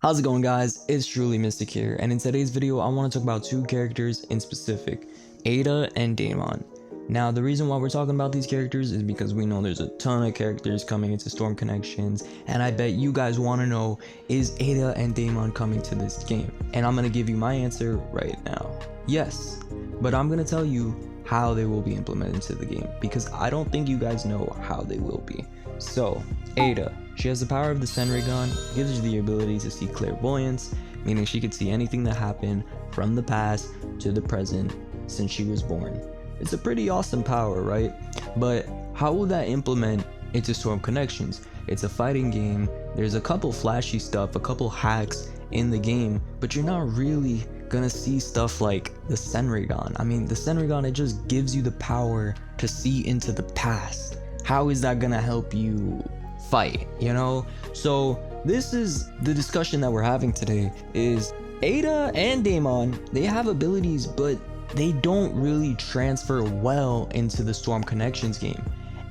How's it going, guys? It's truly Mystic here, and in today's video I want to talk about two characters in specific, Eida and Daemon. Now the reason why we're talking about these characters is because we know there's a ton of characters coming into Storm Connections, and I bet you guys want to know, is Eida and Daemon coming to this game? And I'm going to give you my answer right now. Yes, but I'm going to tell you how they will be implemented into the game, because I don't think you guys know how they will be. So, Eida, she has the power of the Senrigan, gives her the ability to see clairvoyance, meaning she could see anything that happened from the past to the present since she was born. It's a pretty awesome power, right? But how will that implement into Storm Connections? It's a fighting game, there's a couple flashy stuff, a couple hacks in the game, but you're not really gonna see stuff like the Senrigan. I mean, the Senrigan, it just gives you the power to see into the past. How is that gonna help you fight, you know? So this is the discussion that we're having today, is Eida and Daemon, they have abilities, but they don't really transfer well into the Storm Connections game.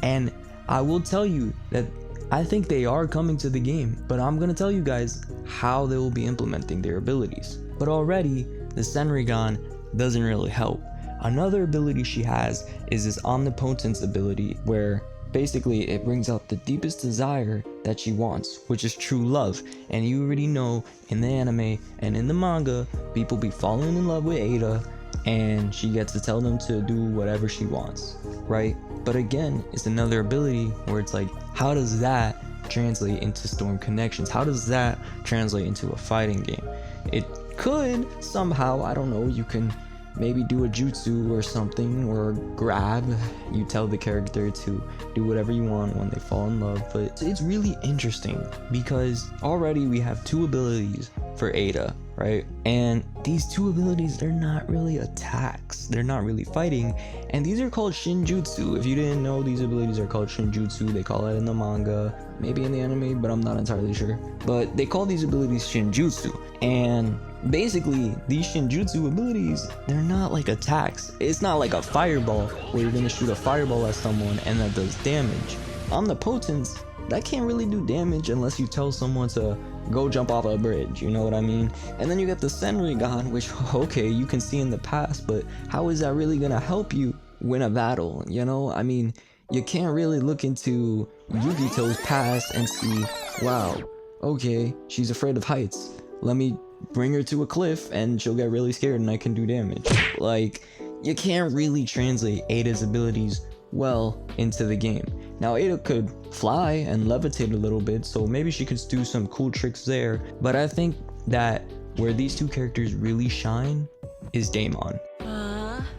And I will tell you that I think they are coming to the game, but I'm gonna tell you guys how they will be implementing their abilities. But already, the Senrigan doesn't really help. Another ability she has is this Omnipotence ability, where basically it brings out the deepest desire that she wants, which is true love. And you already know, in the anime and in the manga, people be falling in love with Eida, and she gets to tell them to do whatever she wants, right? But again, it's another ability where it's like, how does that translate into Storm Connections? How does that translate into a fighting game? It could somehow, I don't know, you can maybe do a jutsu or something, or grab, you tell the character to do whatever you want when they fall in love. But it's really interesting because already we have two abilities for Eida, right? And these two abilities, they're not really attacks, they're not really fighting, and these are called shinjutsu. If you didn't know, these abilities are called shinjutsu. They call it in the manga, maybe in the anime, but I'm not entirely sure. But they call these abilities shinjutsu, and basically these shinjutsu abilities, they're not like attacks. It's not like a fireball where you're gonna shoot a fireball at someone and that does damage. Omnipotence, that can't really do damage unless you tell someone to go jump off a bridge, you know what I mean? And then you get the Senrigan, which, okay, you can see in the past, but how is that really gonna help you win a battle, you know? I mean, you can't really look into Yugito's past and see, wow, okay, she's afraid of heights, let me bring her to a cliff and she'll get really scared and I can do damage. Like, you can't really translate Eida's abilities well into the game. Now Eida could fly and levitate a little bit, so maybe she could do some cool tricks there, but I think that where these two characters really shine is Daemon.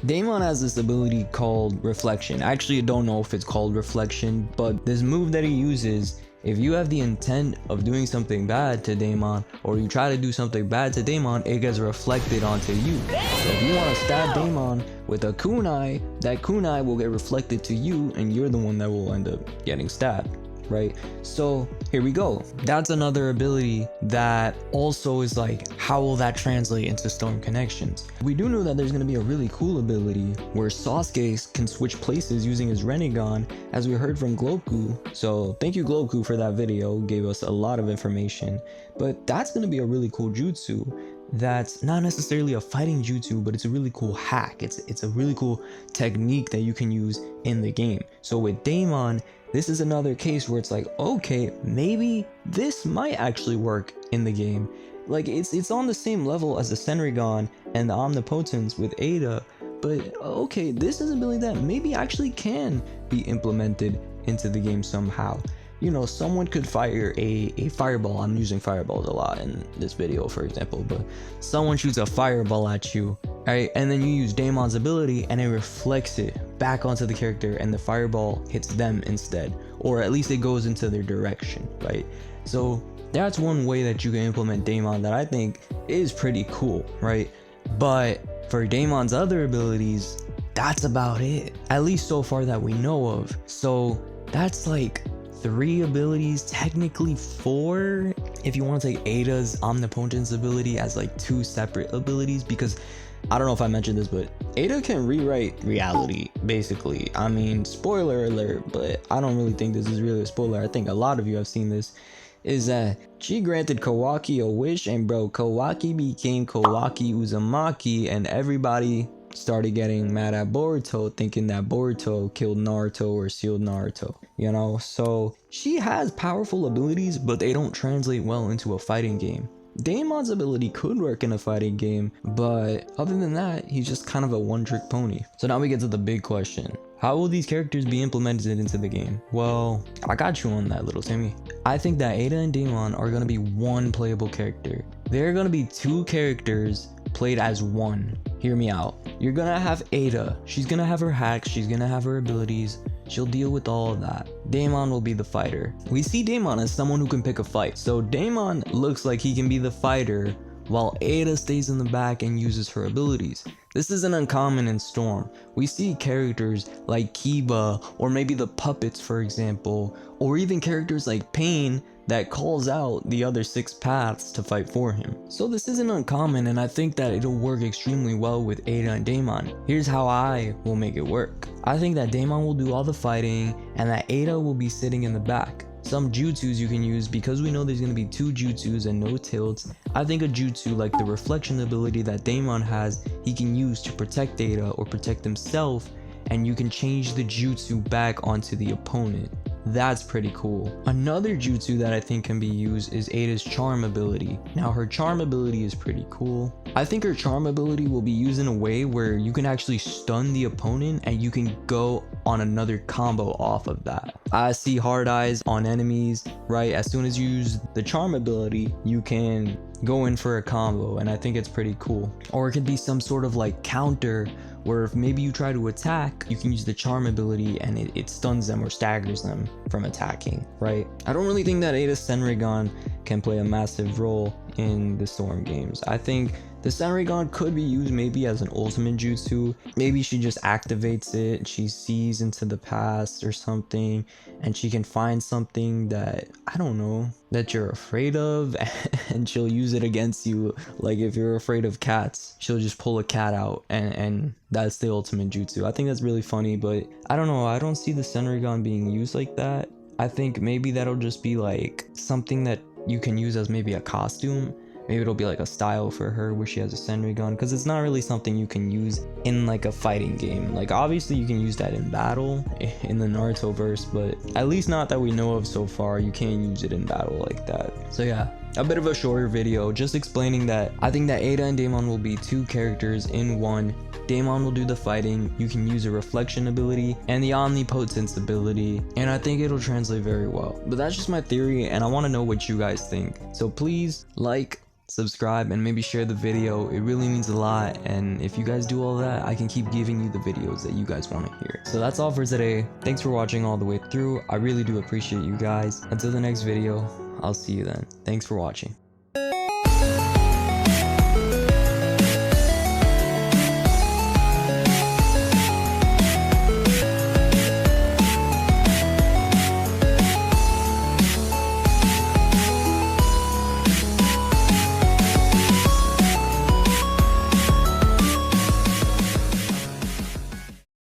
Daemon has this ability called Reflection. Actually, I don't know if it's called Reflection, but this move that he uses, if you have the intent of doing something bad to Daemon, or you try to do something bad to Daemon, it gets reflected onto you. So if you want to stab Daemon with a kunai, that kunai will get reflected to you, and you're the one that will end up getting stabbed, right? So here we go. That's another ability that also is like, how will that translate into Storm Connections? We do know that there's going to be a really cool ability where Sasuke can switch places using his Rinnegan, as we heard from Gloku. So thank you, Gloku, for that video, gave us a lot of information. But that's going to be a really cool jutsu that's not necessarily a fighting jutsu, but it's a really cool hack. It's a really cool technique that you can use in the game. So with Daemon, this is another case where it's like, okay, maybe this might actually work in the game. Like, it's on the same level as the Senrigan and the Omnipotence with Eida, but okay, this is an ability that maybe actually can be implemented into the game somehow. You know, someone could fire a fireball. I'm using fireballs a lot in this video, for example, but someone shoots a fireball at you, right? And then you use Daemon's ability and it reflects it back onto the character and the fireball hits them instead, or at least it goes into their direction, right? So that's one way that you can implement Daemon that I think is pretty cool, right? But for Daemon's other abilities, that's about it, at least so far that we know of. So that's like 3 abilities, technically 4 if you want to take Eida's Omnipotence ability as like 2 separate abilities, because I don't know if I mentioned this, but Eida can rewrite reality, basically. I mean, spoiler alert, but I don't really think this is really a spoiler. I think a lot of you have seen this. is that she granted Kawaki a wish, and bro, Kawaki became Kawaki Uzumaki, and everybody started getting mad at Boruto, thinking that Boruto killed Naruto or sealed Naruto, you know? So she has powerful abilities, but they don't translate well into a fighting game. Daemon's ability could work in a fighting game, but other than that, he's just kind of a one-trick pony. So now we get to the big question. How will these characters be implemented into the game? Well, I got you on that, little Timmy. I think that Eida and Daemon are going to be one playable character. They're going to be two characters played as one. Hear me out. You're going to have Eida. She's going to have her hacks. She's going to have her abilities. She'll deal with all of that. Daemon will be the fighter. We see Daemon as someone who can pick a fight. So Daemon looks like he can be the fighter while Eida stays in the back and uses her abilities. This isn't uncommon in Storm. We see characters like Kiba, or maybe the puppets for example, or even characters like Pain that calls out the other 6 paths to fight for him. So this isn't uncommon, and I think that it'll work extremely well with Eida and Daemon. Here's how I will make it work. I think that Daemon will do all the fighting and that Eida will be sitting in the back. Some jutsus you can use, because we know there's going to be 2 jutsus and no tilts. I think a jutsu like the reflection ability that Daemon has, he can use to protect Eida or protect himself, and you can change the jutsu back onto the opponent. That's pretty cool. Another jutsu that I think can be used is Eida's charm ability. Now her charm ability is pretty cool. I think her charm ability will be used in a way where you can actually stun the opponent and you can go on another combo off of that. I see hard eyes on enemies, right? As soon as you use the charm ability, you can go in for a combo, and I think it's pretty cool. Or it could be some sort of like counter where if maybe you try to attack, you can use the charm ability and it stuns them or staggers them from attacking, right? I don't really think that Eida's Senrigan can play a massive role in the Storm games. I think the Senrigan could be used maybe as an ultimate jutsu. Maybe she just activates it, she sees into the past or something, and she can find something that, I don't know, that you're afraid of, and she'll use it against you. Like if you're afraid of cats, she'll just pull a cat out, and that's the ultimate jutsu. I think that's really funny, but I don't know, I don't see the Senrigan being used like that. I think maybe that'll just be like something that you can use as maybe a costume. Maybe it'll be like a style for her where she has a Senrigan, because it's not really something you can use in like a fighting game. Like obviously you can use that in battle in the Naruto verse, but at least not that we know of so far, you can't use it in battle like that. So yeah, a bit of a shorter video just explaining that I think that Eida and Daemon will be 2 characters in one. Daemon will do the fighting, you can use a reflection ability and the omnipotence ability, and I think it'll translate very well. But that's just my theory, and I want to know what you guys think. So please like, subscribe, and maybe share the video. It really means a lot, and if you guys do all that, I can keep giving you the videos that you guys want to hear. So that's all for today. Thanks for watching all the way through. I really do appreciate you guys. Until the next video, I'll see you then. Thanks for watching.